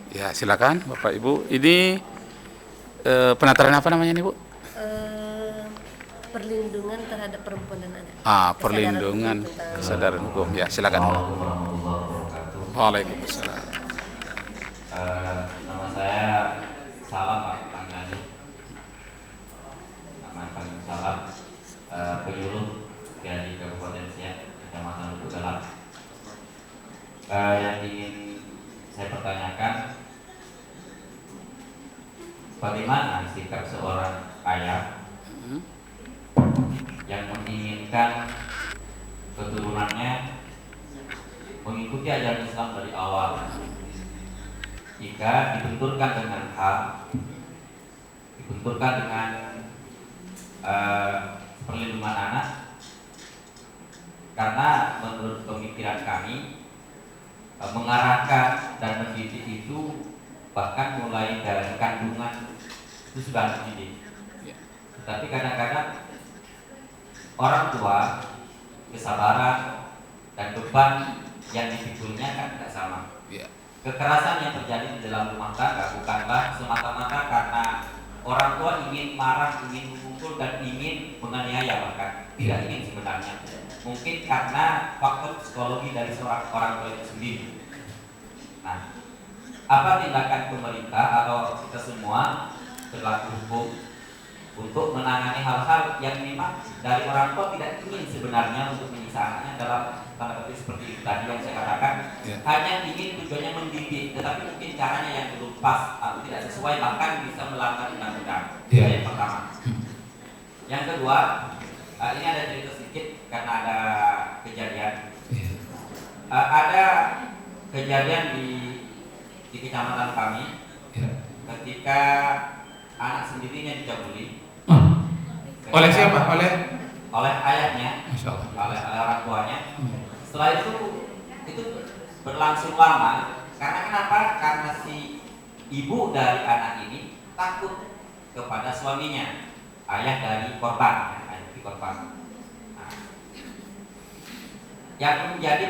Ya, silakan Bapak Ibu. Ini penataran apa namanya nih Bu? Perlindungan terhadap perempuan dan anak. Perlindungan kesadaran hukum. Ya, silakan. Assalamualaikum warahmatullahi wabarakatuh. Waalaikumsalam. Nama saya Salam Pak Panggani. Nama panggilan Salam, penyuluh dari Kabupaten Siak, Kecamatan Lubuk Dalam. Yang ingin saya pertanyakan, bagaimana sikap seorang ayah yang menginginkan keturunannya mengikuti ajaran Islam dari awal, jika dibenturkan dengan dibenturkan dengan perlindungan anak, karena menurut pemikiran kami mengarahkan dan mendidik itu bahkan mulai dari kandungan itu sudah mendidik. Tapi kadang-kadang orang tua kesabaran dan beban yang dipikulnya kan tidak sama. Kekerasan yang terjadi di dalam rumah tangga bukanlah semata-mata karena orang tua ingin marah, ingin memukul dan ingin menganiaya, bahkan tidak ingin sebenarnya. Mungkin karena faktor psikologi dari seorang orang tua itu sendiri. Nah, apa tindakan pemerintah atau kita semua berlaku hukum untuk menangani hal-hal yang memang dari orang tua tidak ingin sebenarnya untuk menyiksa anaknya, dalam tanda petik seperti itu tadi yang saya katakan, hanya ingin tujuannya mendidik, tetapi mungkin caranya yang belum pas atau tidak sesuai, bahkan bisa melanggar undang-undang. Yang pertama. Yang kedua, ini ada cerita sedikit karena ada kejadian. Ada kejadian di kecamatan kami ketika anak sendirinya dicabuli. Oleh siapa? Oleh ayahnya, Masya Allah. oleh orang tuanya. Setelah itu berlangsung lama. Karena kenapa? Karena si ibu dari anak ini takut kepada suaminya, ayah dari korban. Nah, yang menjadi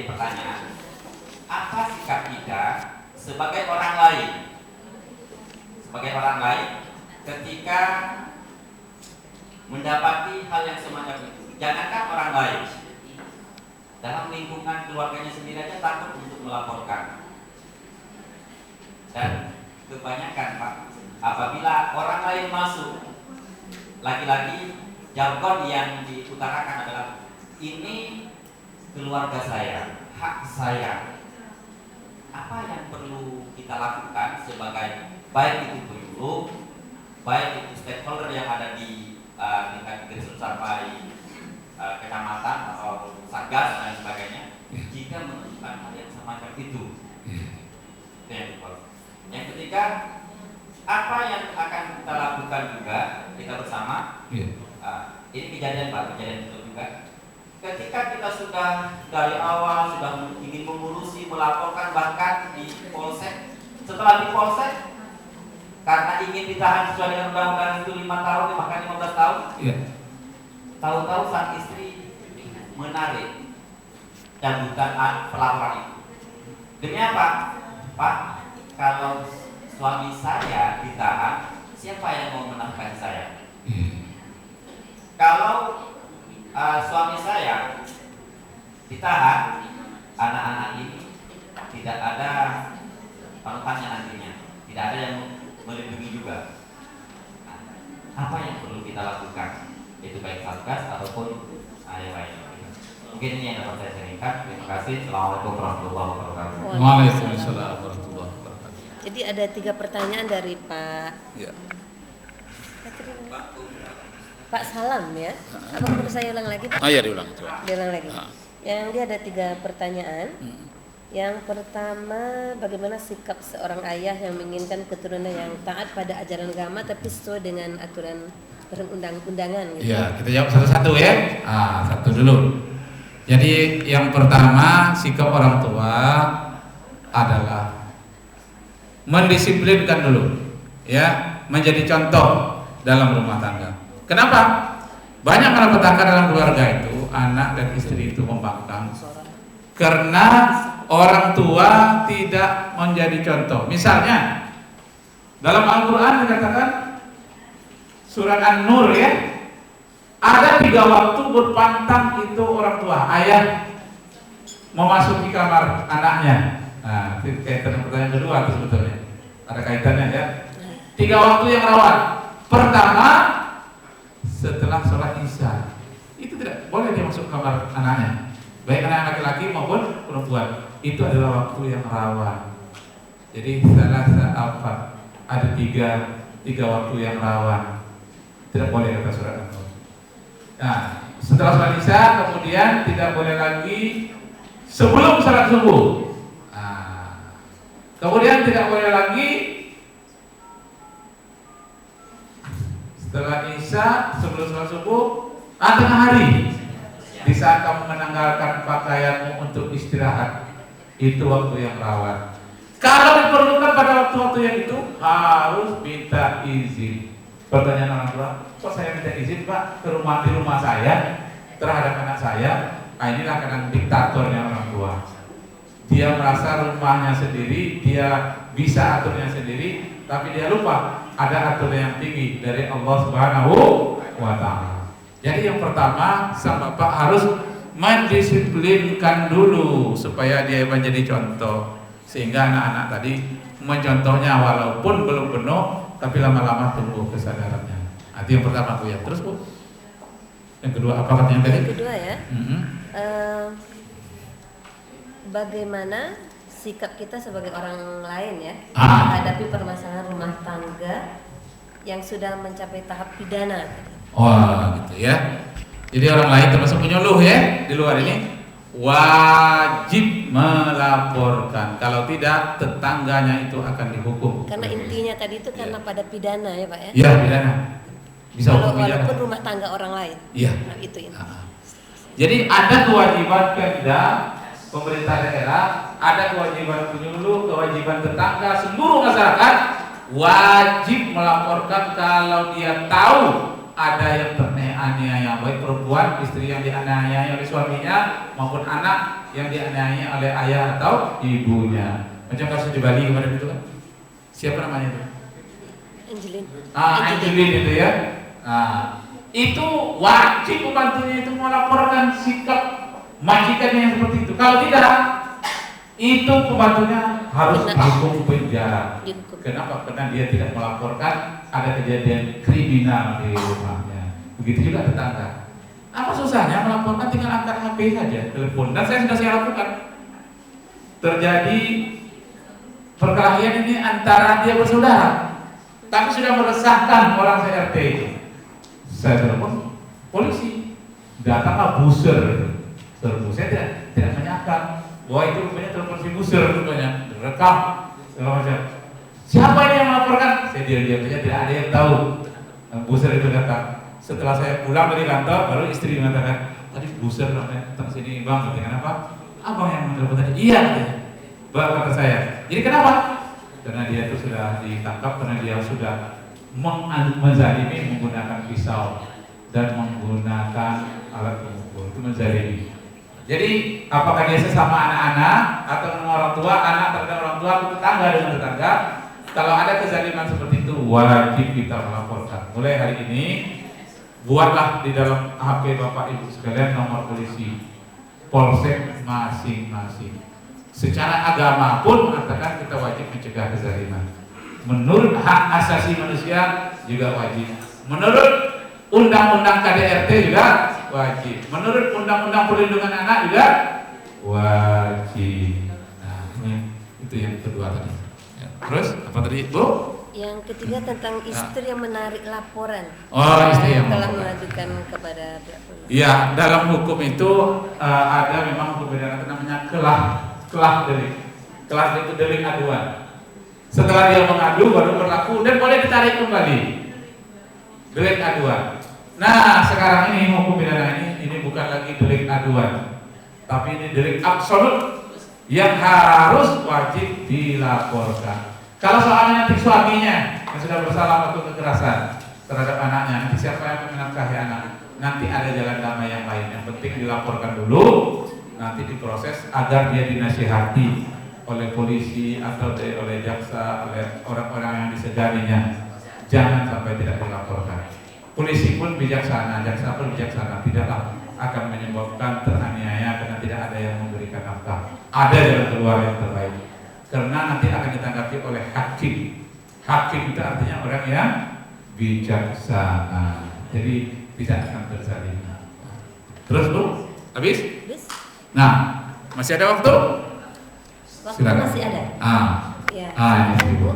pertanyaan, apa sikap kita sebagai orang lain? Ketika mendapati hal yang semacam itu, jangankan orang lain, dalam lingkungan keluarganya sendiri aja takut untuk melaporkan. Dan kebanyakan Pak, apabila orang lain masuk, lagi-lagi jargon yang diutarakan adalah ini keluarga saya, hak saya. Apa yang perlu kita lakukan sebagai baik itu penyuluh, baik itu stakeholder yang ada di tingkat grassroots sampai kecamatan atau satgas dan sebagainya, jika menemukan hal yang semacam itu. Yang ketiga, apa yang akan kita lakukan juga kita bersama. Ini kejadian itu juga. Ketika kita sudah dari awal sudah ingin mengurusi, melaporkan bahkan di polsek, setelah di polsek karena ingin ditahan sesuai dengan undang-undang itu 5 tahun bahkan 15 tahun, tahu-tahu sang istri menarik cabutan pelaporan itu. Demi apa? Pak, kalau suami saya ditahan, siapa yang mau menafkahi saya? Kalau suami saya ditahan, anak-anak ini tidak ada panutannya nantinya, tidak ada yang melindungi juga. Nah, apa yang perlu kita lakukan? Itu baik satgas ataupun yang lain. Mungkin ini yang dapat saya sharingkan. Terima kasih. Assalamualaikum warahmatullahi wabarakatuh. Waalaikumsalam warahmatullahi wabarakatuh. Jadi ada 3 pertanyaan dari Pak Pak Salam ya. Apa perlu saya ulang lagi Pak? Ya diulang. Diulang lagi. Yang dia ada 3 pertanyaan. Yang pertama, bagaimana sikap seorang ayah yang menginginkan keturunan yang taat pada ajaran agama tapi sesuai dengan aturan perundang-undangan gitu. Ya, kita jawab satu-satu ya. Satu dulu. Jadi yang pertama, sikap orang tua adalah mendisiplinkan dulu, ya, menjadi contoh dalam rumah tangga. Kenapa? Banyak malapetaka dalam keluarga itu, anak dan istri itu membangkang karena orang tua tidak menjadi contoh. Misalnya dalam Al-Quran dikatakan surat An-Nur ya, ada 3 waktu berpantang itu orang tua, ayah memasuki kamar anaknya. Nah, itu kaitan pertanyaan kedua itu sebetulnya ada kaitannya ya. 3 waktu yang rawan. Pertama, setelah sholat isya itu tidak boleh dia masuk kamar anaknya, baik anak laki-laki maupun perempuan. Itu adalah waktu yang rawan. Jadi salah apa? Ada tiga waktu yang rawan. Tidak boleh kata surat An-Nur. Nah, setelah sholat isya kemudian tidak boleh lagi sebelum sholat subuh. Nah, kemudian tidak boleh lagi setelah isya sebelum sholat subuh, tengah hari di saat kamu menanggalkan pakaianmu untuk istirahat, itu waktu yang rawan. Kalau diperlukan pada waktu-waktu yang itu harus minta izin. Pertanyaan orang tua, kok saya minta izin Pak di rumah saya terhadap anak saya? Nah, inilah kadang diktatornya orang tua. Dia merasa rumahnya sendiri, dia bisa aturnya sendiri, tapi dia lupa ada aturan yang tinggi dari Allah Subhanahu wa Ta'ala. Jadi yang pertama, sang bapak harus mendisiplinkan dulu supaya dia menjadi contoh, sehingga anak-anak tadi mencontohnya walaupun belum penuh, tapi lama-lama tumbuh kesadarannya. Itu yang pertama Bu ya. Terus Bu, yang kedua apa katanya tadi? Yang kedua ya, bagaimana sikap kita sebagai orang lain ya menghadapi permasalahan rumah tangga yang sudah mencapai tahap pidana. Oh gitu ya. Jadi orang lain termasuk penyuluh ya di luar ini wajib melaporkan. Kalau tidak tetangganya itu akan dihukum. Karena intinya tadi itu karena pada pidana ya Pak ya. Iya pidana. Bisa hukum pidana. Walaupun rumah tangga orang lain. Iya. Nah, itu ini. Jadi ada kewajiban Pemda, pemerintah daerah, ada kewajiban penyuluh, kewajiban tetangga, seluruh masyarakat wajib melaporkan kalau dia tahu ada yang teraniaya, baik perempuan, istri yang dianiaya oleh suaminya maupun anak yang dianiaya oleh ayah atau ibunya. Macam kasus di Bali kemarin itu kan. Siapa namanya itu? Angelin. Angelin itu ya. Nah, itu wajib pembantunya itu melaporkan sikap majikannya yang seperti itu. Kalau tidak, itu pembantunya harus dihukum penjara. Kenapa? Karena dia tidak melaporkan ada kejadian kriminal di rumahnya. Begitu juga tetangga. Apa susahnya melaporkan, tinggal angkat HP saja, telepon. Dan sudah saya lakukan. Terjadi perkelahian ini antara dia bersaudara, tapi sudah meresahkan orang CRT itu. Saya telepon polisi, datanglah buser. Saya tidak menyangka bahwa itu rupanya telepon si buser, rupanya direkam segala macam. Siapa ini yang melaporkan? Saya diam-diam saja, tidak ada yang tahu. Buser itu datang. Setelah saya pulang dari kantor, baru istri mengatakan, tadi buser datang sini bang, dengan apa? Abang yang menelepon tadi. Iya, bang kata saya. Jadi kenapa? Karena dia itu sudah ditangkap, karena dia sudah menzalimi menggunakan pisau dan menggunakan alat pemukul. Itu menzalimi. Jadi apakah dia sesama anak-anak atau dengan orang tua, anak terhadap orang tua atau tetangga dengan tetangga? Kalau ada kezaliman seperti itu wajib kita melaporkan. Mulai hari ini buatlah di dalam HP Bapak Ibu sekalian nomor polisi polsek masing-masing. Secara agama pun mengatakan kita wajib mencegah kezaliman. Menurut hak asasi manusia juga wajib. Menurut undang-undang KDRT juga wajib. Menurut undang-undang perlindungan anak juga wajib. Nah, itu yang kedua tadi. Ya. Terus apa tadi, Bu? Yang ketiga tentang istri yang menarik laporan. Oh, istri yang telah mengajukan kepada pihak polisi. Iya, dalam hukum itu ada memang perbedaan namanya kelah delik. Kelah itu delik aduan. Setelah dia mengadu baru berlaku dan boleh ditarik kembali. Delik aduan. Nah, sekarang ini hukum pidana ini bukan lagi delik aduan, tapi ini delik absolut yang harus wajib dilaporkan. Kalau soalnya nanti suaminya yang sudah bersalah waktu kekerasan terhadap anaknya, nanti siapa yang menafkahi anak? Nanti ada jalan damai yang lain. Yang penting dilaporkan dulu. nanti diproses agar dia dinasihati oleh polisi atau oleh jaksa, oleh orang-orang yang diseganinya. Jangan sampai tidak dilaporkan. Polisi pun bijaksana, jaksa pun bijaksana, tidaklah akan menyebabkan teraniaya karena tidak ada yang memberikan nafkah. Ada jalan keluar yang terbaik. Karena nanti akan ditanggapi oleh hakim. Hakim itu artinya orang yang bijaksana. Jadi tidak akan terzalimi. Terus Bu, habis? Bis? Nah, masih ada waktu? Waktu Silakan. masih ada. Ah, Ya. ini Ibu.